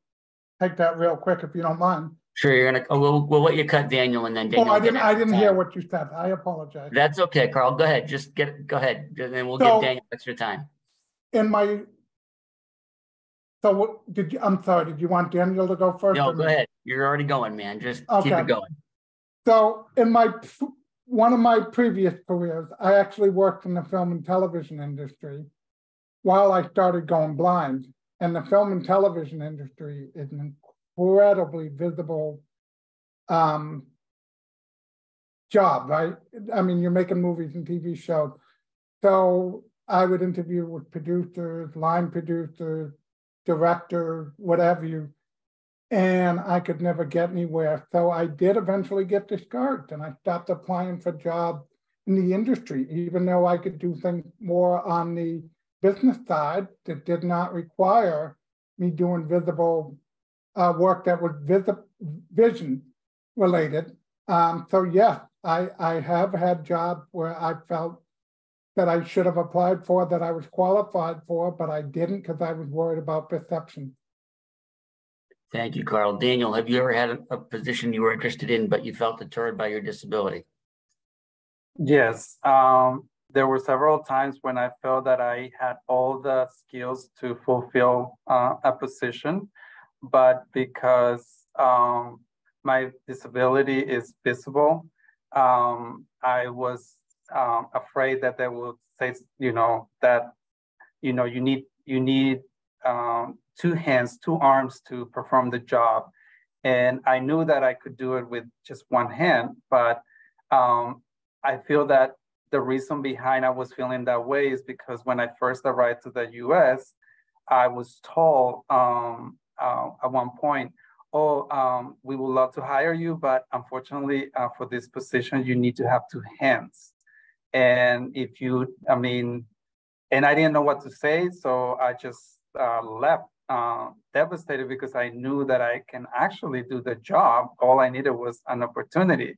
take that real quick if you don't mind. Sure, you're gonna. Oh, we'll let you cut Daniel, and then Daniel. Oh, I didn't hear what you said. I apologize. That's okay, Carl. Go ahead. Just go ahead, and then we'll give Daniel extra time. So what did you? I'm sorry. Did you want Daniel to go first? No, go ahead. You're already going, man. Just keep it going. So in one of my previous careers, I actually worked in the film and television industry while I started going blind. And the film and television industry is an incredibly visible job, right? I mean, you're making movies and TV shows. So I would interview with producers, line producers, director, whatever you, and I could never get anywhere. So I did eventually get discouraged and I stopped applying for jobs in the industry, even though I could do things more on the business side that did not require me doing visible work that was vision related. So yes, I have had jobs where I felt that I should have applied for, that I was qualified for, but I didn't because I was worried about perception. Thank you, Carl. Daniel, have you ever had a position you were interested in, but you felt deterred by your disability? Yes. There were several times when I felt that I had all the skills to fulfill a position, but because my disability is visible, I was afraid that they will say, that, you need two hands, two arms to perform the job. And I knew that I could do it with just one hand, but I feel that the reason behind I was feeling that way is because when I first arrived to the US, I was told at one point, we would love to hire you, but unfortunately for this position, you need to have two hands. And and I didn't know what to say, so I just left devastated because I knew that I can actually do the job. All I needed was an opportunity.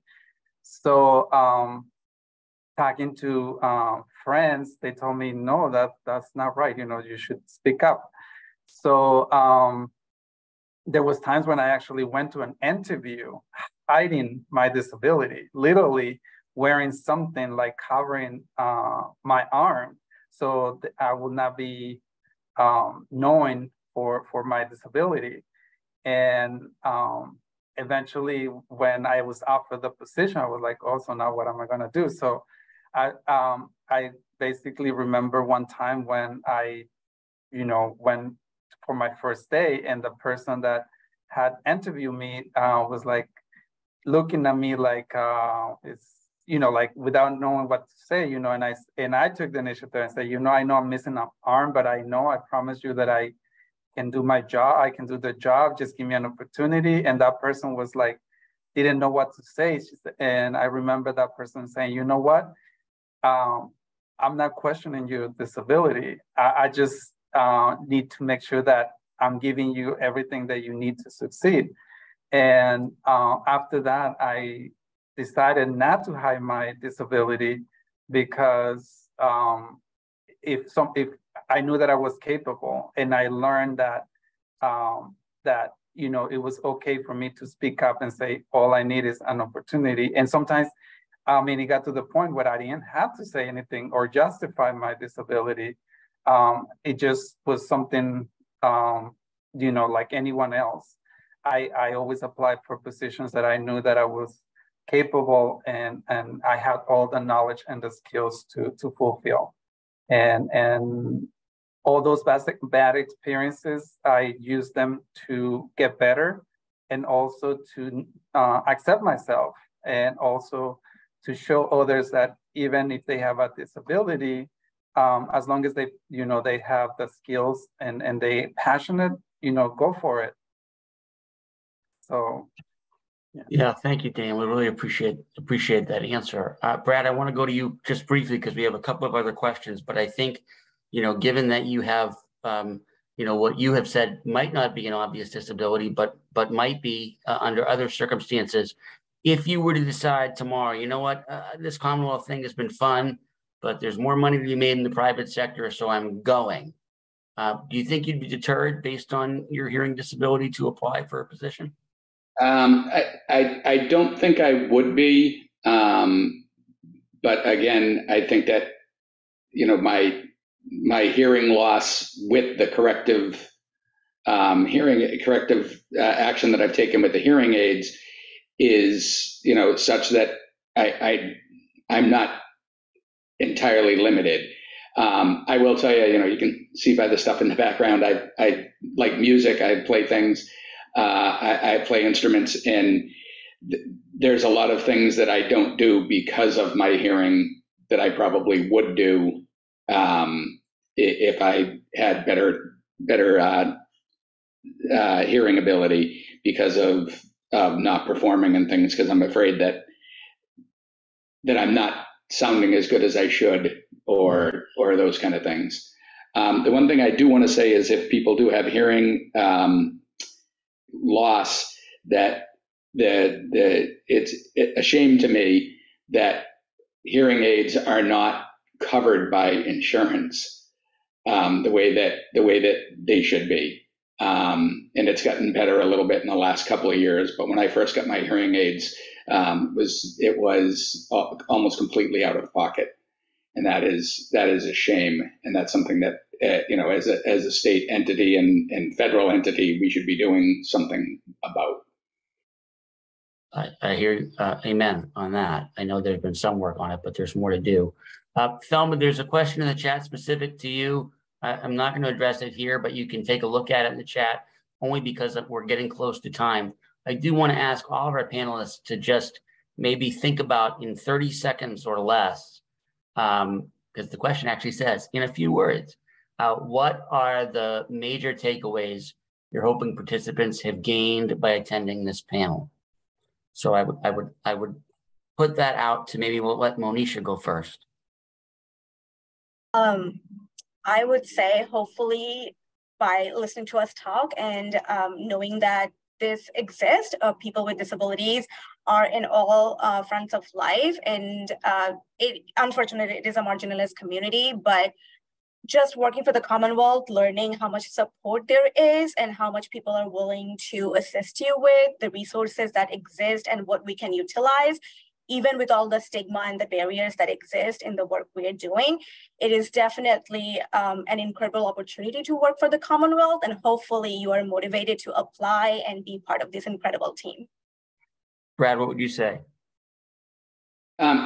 So talking to friends, they told me, no, that's not right. You should speak up. So there was times when I actually went to an interview hiding my disability, literally wearing something like covering my arm, so that I would not be known for my disability. And eventually, when I was offered the position, I was like, so now what am I gonna do? So I basically remember one time when I, went for my first day, and the person that had interviewed me was like looking at me like like without knowing what to say, and I took the initiative and said, I know I'm missing an arm, but I promise you that I can do my job. I can do the job. Just give me an opportunity. And that person was like, didn't know what to say. And I remember that person saying, you know what? I'm not questioning your disability. I just need to make sure that I'm giving you everything that you need to succeed. And after that, I decided not to hide my disability because if I knew that I was capable, and I learned that it was okay for me to speak up and say, all I need is an opportunity. And sometimes, it got to the point where I didn't have to say anything or justify my disability. It just was something, like anyone else. I always applied for positions that I knew that I was capable and I had all the knowledge and the skills to fulfill. And all those bad experiences, I used them to get better, and also to accept myself, and also to show others that even if they have a disability, as long as they have the skills and they passionate, go for it. So. Yeah, thank you, Dan. We really appreciate that answer. Brad, I want to go to you just briefly because we have a couple of other questions, but I think, given that you have, what you have said might not be an obvious disability, but might be under other circumstances. If you were to decide tomorrow, you know what, this Commonwealth thing has been fun, but there's more money to be made in the private sector, so I'm going. Do you think you'd be deterred based on your hearing disability to apply for a position? I don't think I would be, but again, I think that my hearing loss with the corrective action that I've taken with the hearing aids is such that I'm not entirely limited. I will tell you, you can see by the stuff in the background, I like music. I play things. I play instruments, and there's a lot of things that I don't do because of my hearing that I probably would do if I had better hearing ability, because of not performing and things, because I'm afraid that I'm not sounding as good as I should, or those kind of things. The one thing I do want to say is, if people do have hearing loss, that it's a shame to me that hearing aids are not covered by insurance the way that they should be. And it's gotten better a little bit in the last couple of years, but when I first got my hearing aids, it was almost completely out of pocket, and that is a shame. And that's something that as a state entity and federal entity, we should be doing something about. I hear amen on that. I know there's been some work on it, but there's more to do. Thelma, there's a question in the chat specific to you. I'm not going to address it here, but you can take a look at it in the chat only because we're getting close to time. I do want to ask all of our panelists to just maybe think about in 30 seconds or less, because the question actually says, in a few words, what are the major takeaways you're hoping participants have gained by attending this panel? So I would put that out to maybe we'll let Moneesha go first. I would say hopefully by listening to us talk and knowing that this exists, people with disabilities are in all fronts of life, and unfortunately it is a marginalized community, but just working for the Commonwealth, learning how much support there is and how much people are willing to assist you with the resources that exist and what we can utilize, even with all the stigma and the barriers that exist in the work we are doing. It is definitely an incredible opportunity to work for the Commonwealth, and hopefully you are motivated to apply and be part of this incredible team. Brad, what would you say?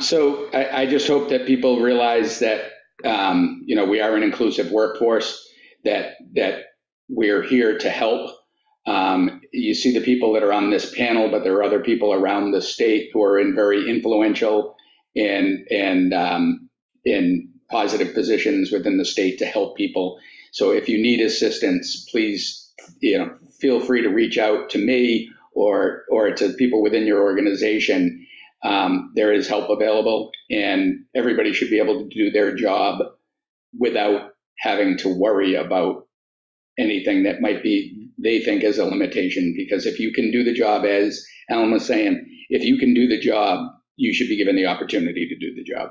So I just hope that people realize that we are an inclusive workforce, that we're here to help. You see the people that are on this panel, but there are other people around the state who are in very influential and in positive positions within the state to help people. So if you need assistance, please, feel free to reach out to me or to people within your organization. There is help available, and everybody should be able to do their job without having to worry about anything that might be they think is a limitation. Because if you can do the job, as Allan was saying, if you can do the job, you should be given the opportunity to do the job.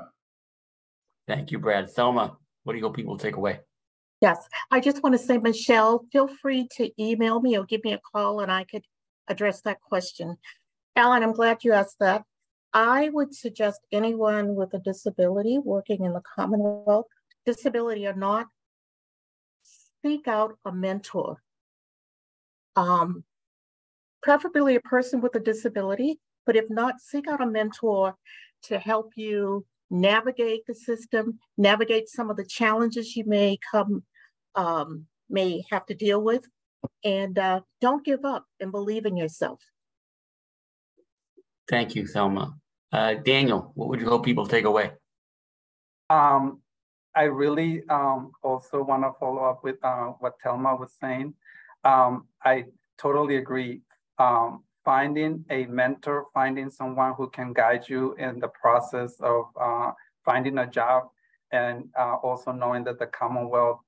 Thank you, Brad. Thelma, what do you hope people take away? Yes, I just want to say, Michelle, feel free to email me or give me a call and I could address that question. Allan, I'm glad you asked that. I would suggest anyone with a disability working in the Commonwealth, disability or not, seek out a mentor. Preferably a person with a disability, but if not, seek out a mentor to help you navigate the system, navigate some of the challenges you may have to deal with, and don't give up and believe in yourself. Thank you, Thelma. Daniel, what would you hope people take away? I really also want to follow up with what Thelma was saying. I totally agree. Finding a mentor, finding someone who can guide you in the process of finding a job, and also knowing that the Commonwealth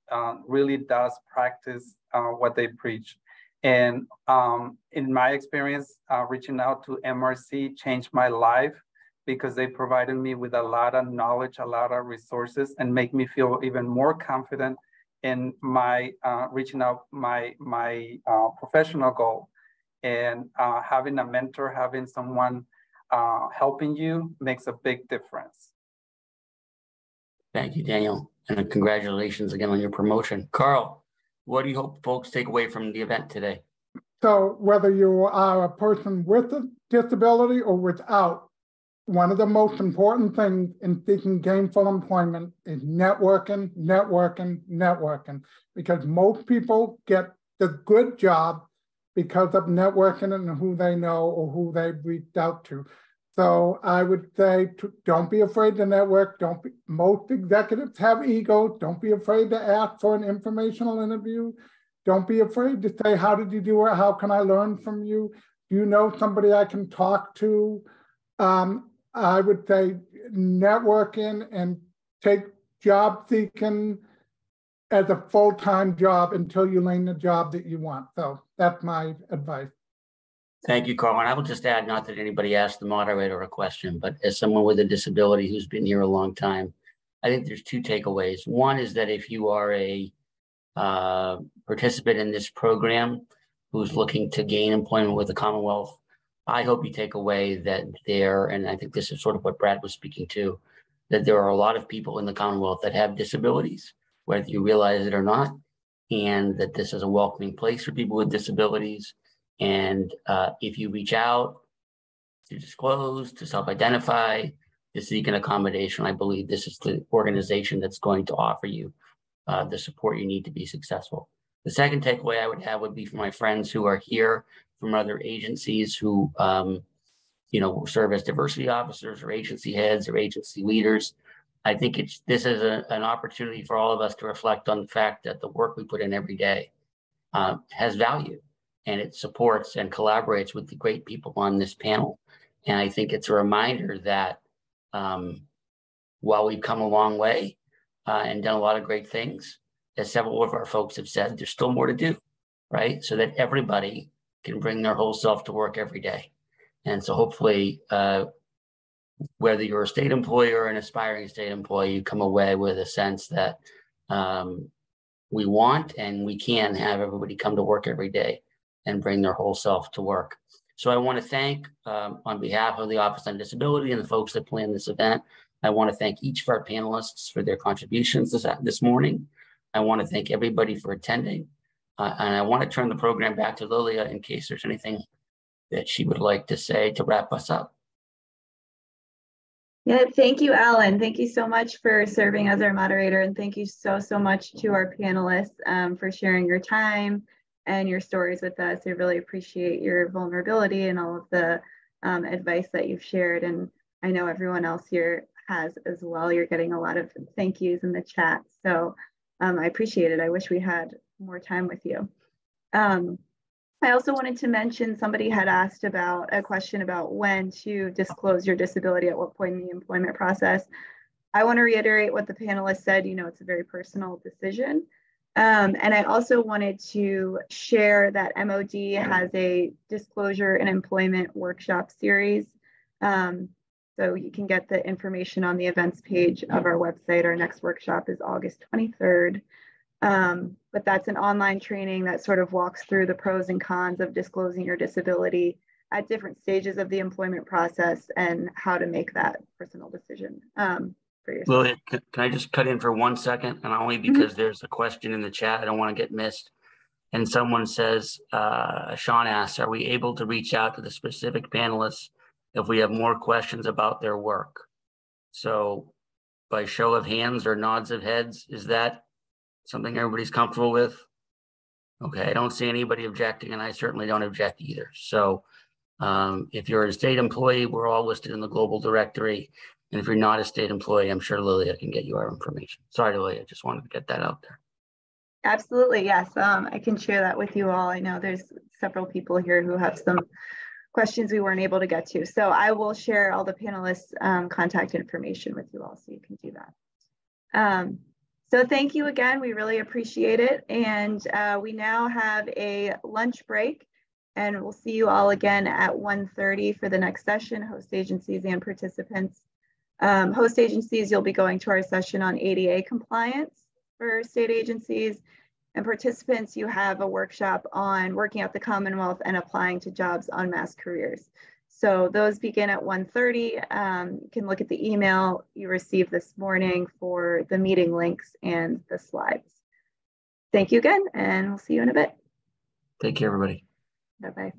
really does practice what they preach. And in my experience, reaching out to MRC changed my life, because they provided me with a lot of knowledge, a lot of resources, and make me feel even more confident in my reaching out my professional goal. And having a mentor, having someone helping you makes a big difference. Thank you, Daniel. And congratulations again on your promotion. Carl, what do you hope folks take away from the event today? So whether you are a person with a disability or without, one of the most important things in seeking gainful employment is networking, networking, networking, because most people get the good job because of networking and who they know or who they've reached out to. So I would say, don't be afraid to network. Most executives have egos. Don't be afraid to ask for an informational interview. Don't be afraid to say, how did you do it? How can I learn from you? Do you know somebody I can talk to? I would say networking and take job seeking as a full-time job until you land the job that you want. So that's my advice. Thank you, Carl. And I will just add, not that anybody asked the moderator a question, but as someone with a disability who's been here a long time, I think there's two takeaways. One is that if you are a participant in this program who's looking to gain employment with the Commonwealth, I hope you take away that and I think this is sort of what Brad was speaking to, that there are a lot of people in the Commonwealth that have disabilities, whether you realize it or not, and that this is a welcoming place for people with disabilities. And if you reach out, to disclose, to self-identify, to seek an accommodation. I believe this is the organization that's going to offer you the support you need to be successful. The second takeaway I would have would be for my friends who are here from other agencies who serve as diversity officers or agency heads or agency leaders. I think this is an opportunity for all of us to reflect on the fact that the work we put in every day has value, and it supports and collaborates with the great people on this panel. And I think it's a reminder that while we've come a long way and done a lot of great things, as several of our folks have said, there's still more to do, right? So that everybody can bring their whole self to work every day. And so hopefully, whether you're a state employee or an aspiring state employee, you come away with a sense that we want and we can have everybody come to work every day and bring their whole self to work. So I want to thank, on behalf of the Office on Disability and the folks that planned this event, I want to thank each of our panelists for their contributions this morning. I want to thank everybody for attending. And I want to turn the program back to Lilia in case there's anything that she would like to say to wrap us up. Yeah, thank you, Allan. Thank you so much for serving as our moderator. And thank you so much to our panelists for sharing your time and your stories with us. I really appreciate your vulnerability and all of the advice that you've shared. And I know everyone else here has as well. You're getting a lot of thank yous in the chat. So I appreciate it. I wish we had more time with you. I also wanted to mention, somebody had asked about a question about when to disclose your disability, at what point in the employment process. I want to reiterate what the panelists said. It's a very personal decision. And I also wanted to share that MOD has a disclosure and employment workshop series. So you can get the information on the events page of our website. Our next workshop is August 23rd. But that's an online training that sort of walks through the pros and cons of disclosing your disability at different stages of the employment process and how to make that personal decision for yourself. Lily, can I just cut in for 1 second? And only because there's a question in the chat, I don't want to get missed. And someone says, Sean asks, are we able to reach out to the specific panelists if we have more questions about their work? So by show of hands or nods of heads, is that something everybody's comfortable with? Okay, I don't see anybody objecting, and I certainly don't object either. So if you're a state employee, we're all listed in the global directory. And if you're not a state employee, I'm sure Lilia can get you our information. Sorry, Lilia, just wanted to get that out there. Absolutely, yes. I can share that with you all. I know there's several people here who have some questions we weren't able to get to. So I will share all the panelists' contact information with you all so you can do that. So thank you again, we really appreciate it. And we now have a lunch break, and we'll see you all again at 1:30 for the next session, host agencies and participants. Host agencies, you'll be going to our session on ADA compliance for state agencies, and participants, you have a workshop on working at the Commonwealth and applying to jobs on mass careers. So those begin at 1:30. You can look at the email you received this morning for the meeting links and the slides. Thank you again, and we'll see you in a bit. Take care, everybody. Bye-bye.